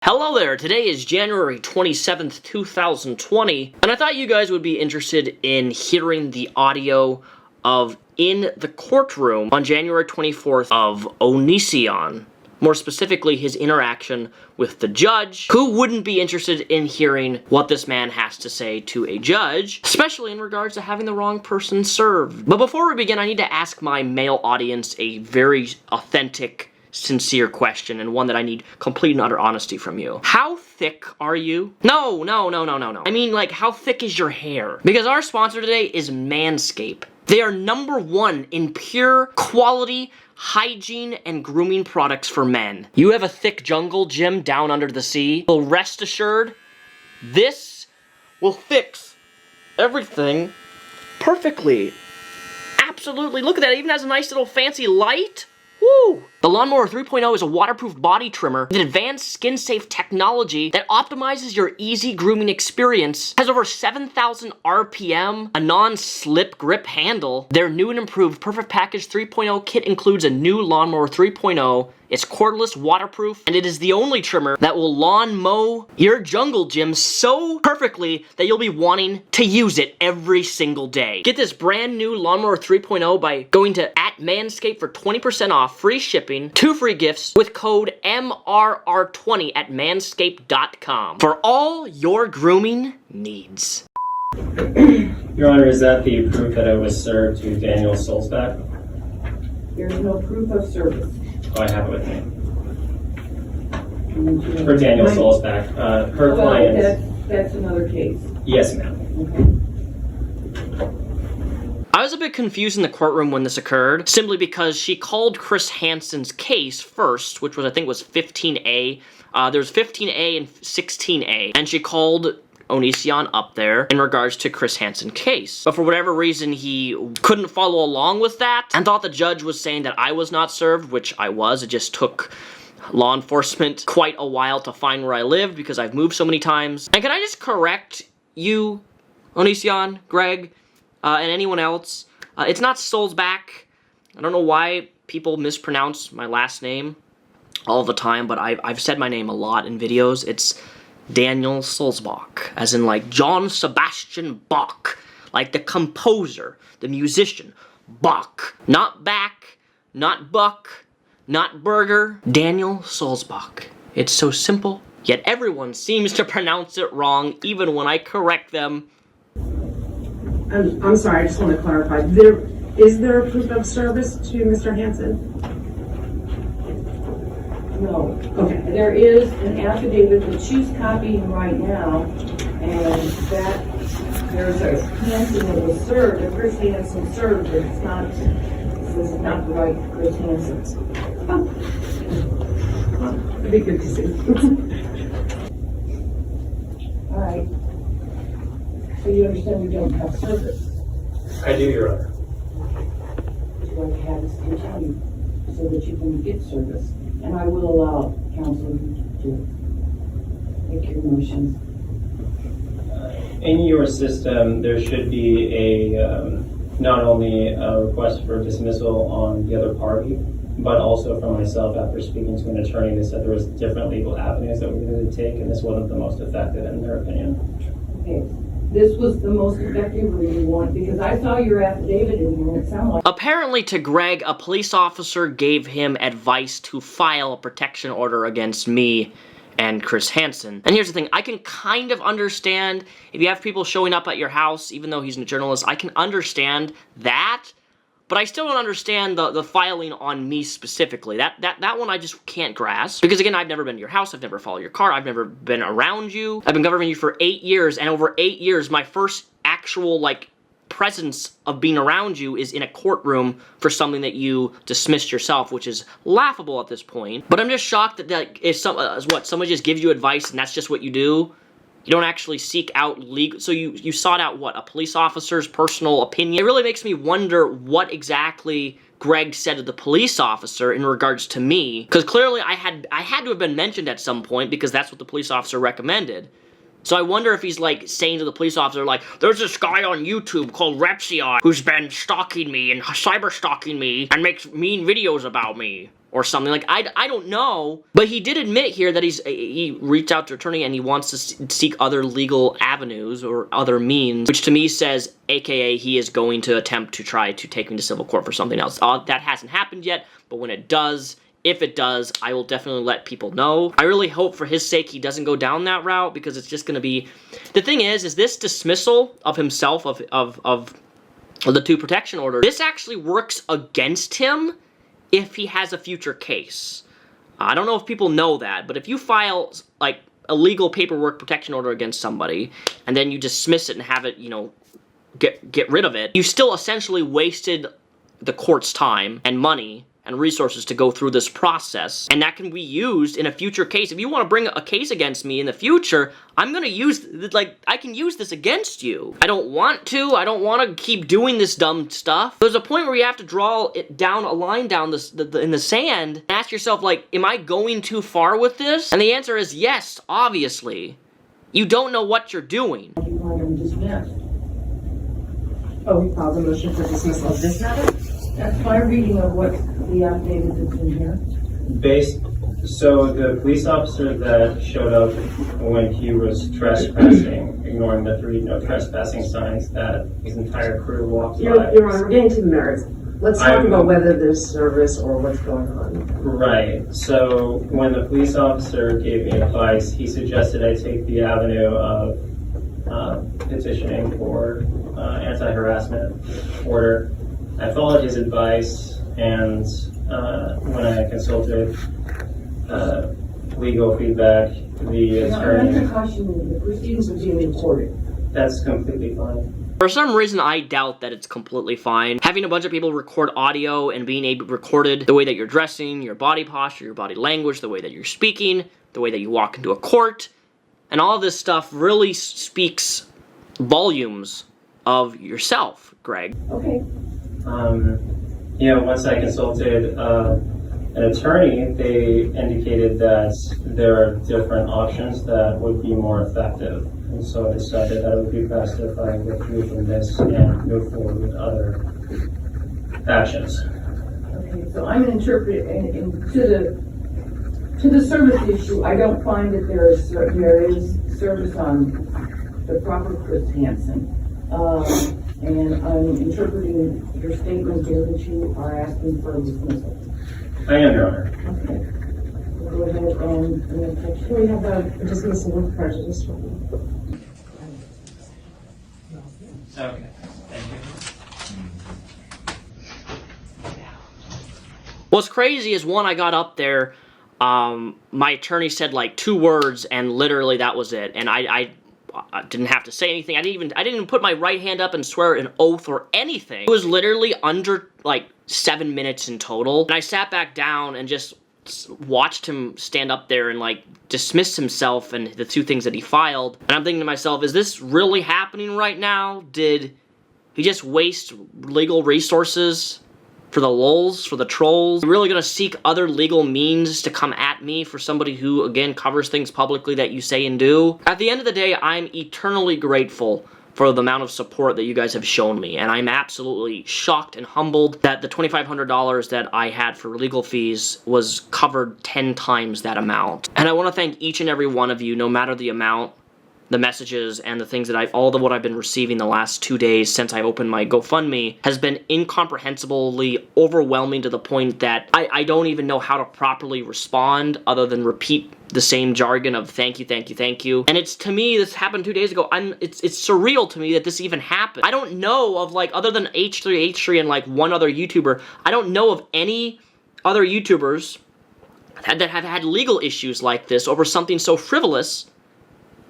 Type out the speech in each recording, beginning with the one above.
Hello there, today is January 27th, 2020, and I thought you guys would be interested in hearing the audio of In the Courtroom on January 24th of Onision. More specifically, his interaction with the judge. Who wouldn't be interested in hearing what this man has to say to a judge, especially in regards to having the wrong person served? But before we begin, I need to ask my male audience a very authentic, sincere question, and one that I need complete and utter honesty from you. How thick are you? No. I mean, like, how thick is your hair? Because our sponsor today is Manscaped. They are #1 in pure quality hygiene and grooming products for men. You have a thick jungle gym down under the sea? Well, rest assured, this will fix everything perfectly. Absolutely. Look at that. It even has a nice little fancy light. Woo! The Lawnmower 3.0 is a waterproof body trimmer with advanced skin-safe technology that optimizes your easy grooming experience, has over 7,000 RPM, a non-slip grip handle. Their new and improved Perfect Package 3.0 kit includes a new Lawnmower 3.0. It's cordless, waterproof, and it is the only trimmer that will lawn mow your jungle gym so perfectly that you'll be wanting to use it every single day. Get this brand new Lawnmower 3.0 by going to @Manscaped for 20% off, free shipping, 2 free gifts with code MRR20 at manscaped.com for all your grooming needs. Your Honor, is that the proof that it was served to Daniel Solzbach? There's no proof of service. Oh, I have it with me. For Daniel Solzbach. Her client. That's another case. Yes, ma'am. I was a bit confused in the courtroom when this occurred, simply because she called Chris Hansen's case first, which was, I think, was 15A. There's 15A and 16A, and she called Onision up there in regards to Chris Hansen's case. But for whatever reason, he couldn't follow along with that and thought the judge was saying that I was not served, which I was. It just took law enforcement quite a while to find where I lived because I've moved so many times. And can I just correct you, Onision, Greg, and anyone else? It's not Solzbach. I don't know why people mispronounce my last name all the time, but I've said my name a lot in videos. It's Daniel Solzbach, as in like John Sebastian Bach, like the composer, the musician, Bach. Not Bach, not Buck, not Burger, Daniel Solzbach. It's so simple, yet everyone seems to pronounce it wrong, even when I correct them. I'm sorry, I just want to clarify. Is there a proof of service to Mr. Hansen? No. Okay. There is an affidavit that she's copying right now, and that there's a Hansen that was served, and Chris Hansen served, but it's not, this is not the right Chris Hansen. It'd be good to see. All right. So you understand we don't have service. I do, Your Honor. That's what I have to tell you, so that you can get service. And I will allow counsel to make your motions. In your system, there should be a not only a request for dismissal on the other party, but also for myself after speaking to an attorney. They said there was different legal avenues that we needed to take, and this wasn't the most effective in their opinion. Okay. This was the most effective reading one, because I saw your affidavit in here and it sounded like... Apparently to Greg, a police officer gave him advice to file a protection order against me and Chris Hansen. And here's the thing, I can kind of understand if you have people showing up at your house, even though he's a journalist, I can understand that, but I still don't understand the filing on me specifically. That one I just can't grasp. Because again, I've never been to your house, I've never followed your car, I've never been around you. I've been governing you for 8 years, and over 8 years, my first actual, like, presence of being around you is in a courtroom for something that you dismissed yourself, which is laughable at this point. But I'm just shocked that if someone just gives you advice and that's just what you do. You don't actually seek out legal, so you sought out what, a police officer's personal opinion? It really makes me wonder what exactly Greg said to the police officer in regards to me, because clearly I had to have been mentioned at some point because that's what the police officer recommended. So I wonder if he's like saying to the police officer, like, there's this guy on YouTube called Repzion who's been stalking me and cyber stalking me and makes mean videos about me. Or something. Like, I don't know. But he did admit here that he reached out to attorney and he wants to seek other legal avenues or other means, which to me says, aka, he is going to attempt to try to take me to civil court for something else. That hasn't happened yet, but when it does, if it does, I will definitely let people know. I really hope for his sake he doesn't go down that route, because it's just going to be... The thing is this dismissal of himself, of the 2 protection order, this actually works against him if he has a future case. I don't know if people know that, but if you file, like, a legal paperwork protection order against somebody, and then you dismiss it and have it, you know, get rid of it, you still essentially wasted the court's time and money and resources to go through this process, and that can be used in a future case. If you want to bring a case against me in the future, I'm gonna use, like, I can use this against you. I don't want to keep doing this dumb stuff. There's a point where you have to draw it down, a line down in the sand, and ask yourself, like, am I going too far with this? And the answer is yes, obviously. You don't know what you're doing. You want him dismissed. Oh, we filed a motion for dismissal of this matter? That's my reading of what the affidavit that's in here. So the police officer that showed up when he was trespassing, ignoring the 3 no trespassing signs that his entire crew walked by. Your Honor, we're getting to the merits. Let's talk about whether there's service or what's going on. Right. So when the police officer gave me advice, he suggested I take the avenue of petitioning for anti-harassment order. I followed his advice, and when I consulted legal feedback, the attorney... I'm not cautioning the proceedings are being recorded. That's completely fine. For some reason, I doubt that it's completely fine. Having a bunch of people record audio and being able to record the way that you're dressing, your body posture, your body language, the way that you're speaking, the way that you walk into a court, and all this stuff really speaks volumes of yourself, Greg. Okay. Once I consulted an attorney, they indicated that there are different options that would be more effective. And so I decided that it would be best if I withdrew from this and move forward with other actions. Okay, so I'm interpreting, and to the service issue, I don't find that there is service on the proper Chris Hansen. And I'm interpreting your statement here that you are asking for a dismissal. I am, Your Honor. Okay. We'll go ahead and Can we have a dismissal with prejudice? Okay. Thank you. What's crazy is, one, I got up there, my attorney said like 2 words, and literally that was it. And I didn't have to say anything. I didn't even put my right hand up and swear an oath or anything. It was literally under like 7 minutes in total. And I sat back down and just watched him stand up there and like dismiss himself and the 2 things that he filed. And I'm thinking to myself, is this really happening right now? Did he just waste legal resources for the lulz, for the trolls? I'm really gonna seek other legal means to come at me for somebody who, again, covers things publicly that you say and do? At the end of the day, I'm eternally grateful for the amount of support that you guys have shown me, and I'm absolutely shocked and humbled that the $2,500 that I had for legal fees was covered 10 times that amount. And I want to thank each and every one of you, no matter the amount, the messages, and the things that all of what I've been receiving the last 2 days since I opened my GoFundMe has been incomprehensibly overwhelming to the point that I don't even know how to properly respond other than repeat the same jargon of thank you, thank you, thank you. And it's, to me, this happened 2 days ago. It's surreal to me that this even happened. I don't know of, like, other than H3 and like one other YouTuber, I don't know of any other YouTubers that have had legal issues like this over something so frivolous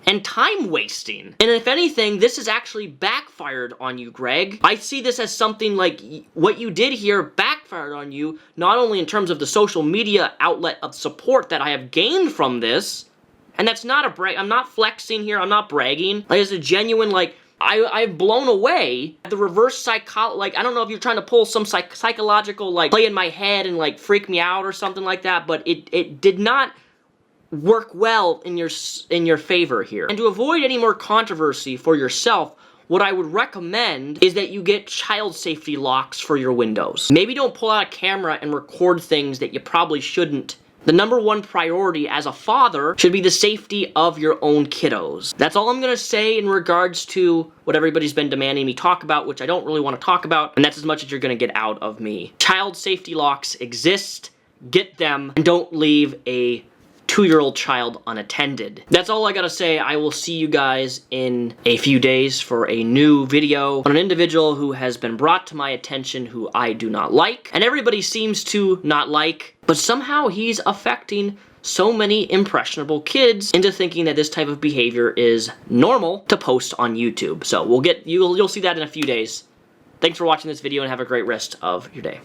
and time-wasting. And if anything, this has actually backfired on you, Greg. I see this as something like what you did here backfired on you, not only in terms of the social media outlet of support that I have gained from this, and that's not a brag, I'm not flexing here, I'm not bragging. Like, it's a genuine, like, I've blown away the reverse like, I don't know if you're trying to pull some psychological, like, play in my head and, like, freak me out or something like that, but it did not work well in your favor here. And to avoid any more controversy for yourself, what I would recommend is that you get child safety locks for your windows. Maybe don't pull out a camera and record things that you probably shouldn't. The number one priority as a father should be the safety of your own kiddos. That's all I'm gonna say in regards to what everybody's been demanding me talk about, which I don't really want to talk about, and that's as much as you're gonna get out of me. Child safety locks exist, get them, and don't leave a 2-year-old child unattended. That's all I gotta say. I will see you guys in a few days for a new video on an individual who has been brought to my attention who I do not like, and everybody seems to not like, but somehow he's affecting so many impressionable kids into thinking that this type of behavior is normal to post on YouTube. So you'll see that in a few days. Thanks for watching this video and have a great rest of your day.